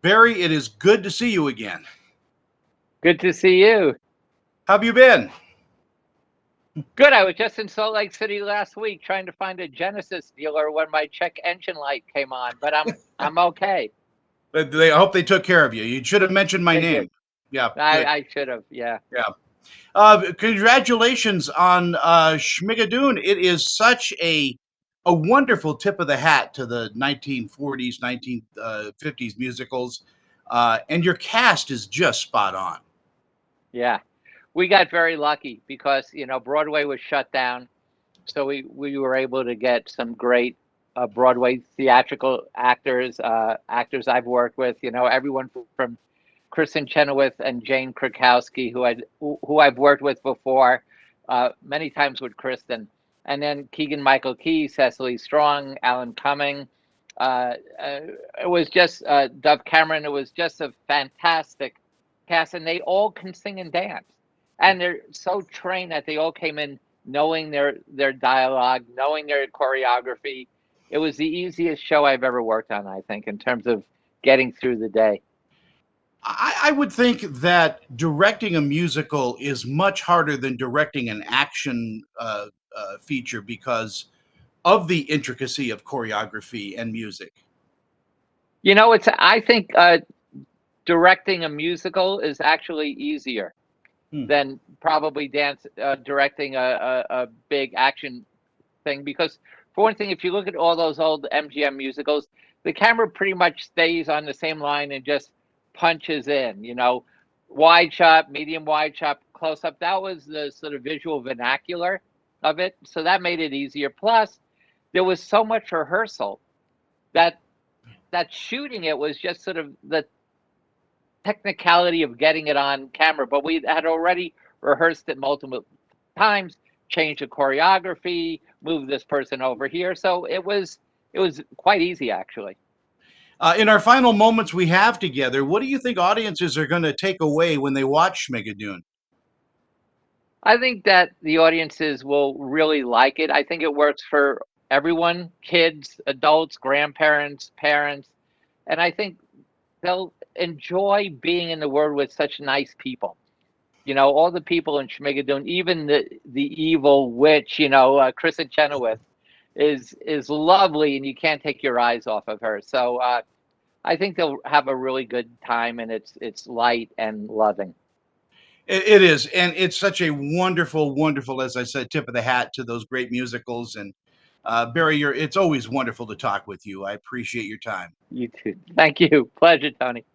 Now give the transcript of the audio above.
Barry, it is good to see you again. Good to see you. How have you been? Good. I was just in Salt Lake City last week trying to find a Genesis dealer when my check engine light came on, but I'm okay. I hope they took care of you. You should have mentioned my They name. did. Yeah, I good. I should have. Yeah. Yeah. Congratulations on Schmigadoon. It is such a wonderful tip of the hat to the 1940s, 1950s musicals, and your cast is just spot on. Yeah. We got very lucky because, Broadway was shut down, so we were able to get some great Broadway theatrical actors, actors I've worked with, everyone from Kristen Chenoweth and Jane Krakowski, who I've worked with before, many times with Kristen, and then Keegan Michael Key, Cecily Strong, Alan Cumming. Uh, uh, it was just Dove Cameron. It was just a fantastic cast, and they all can sing and dance, and they're so trained that they all came in knowing their dialogue, knowing their choreography. It was the easiest show I've ever worked on, I think, in terms of getting through the day. I would think that directing a musical is much harder than directing an action feature because of the intricacy of choreography and music. It's I think directing a musical is actually easier Hmm. than probably directing a big action thing because for one thing, if you look at all those old MGM musicals, the camera pretty much stays on the same line and just punches in. Wide shot, medium wide shot, close up. That was the sort of visual vernacular of it, so that made it easier. Plus, there was so much rehearsal that shooting it was just sort of the technicality of getting it on camera, but we had already rehearsed it multiple times, changed the choreography, moved this person over here. So it was quite easy actually. In our final moments we have together, what do you think audiences are going to take away when they watch Schmigadoon? I think that the audiences will really like it. I think it works for everyone, kids, adults, grandparents, parents, and I think they'll enjoy being in the world with such nice people. All the people in Schmigadoon, even the evil witch, Kristen Chenoweth, is lovely, and you can't take your eyes off of her. So I think they'll have a really good time, and it's light and loving. It is, and it's such a wonderful, wonderful, as I said, tip of the hat to those great musicals. And Barry, it's always wonderful to talk with you. I appreciate your time. You too. Thank you. Pleasure, Tony.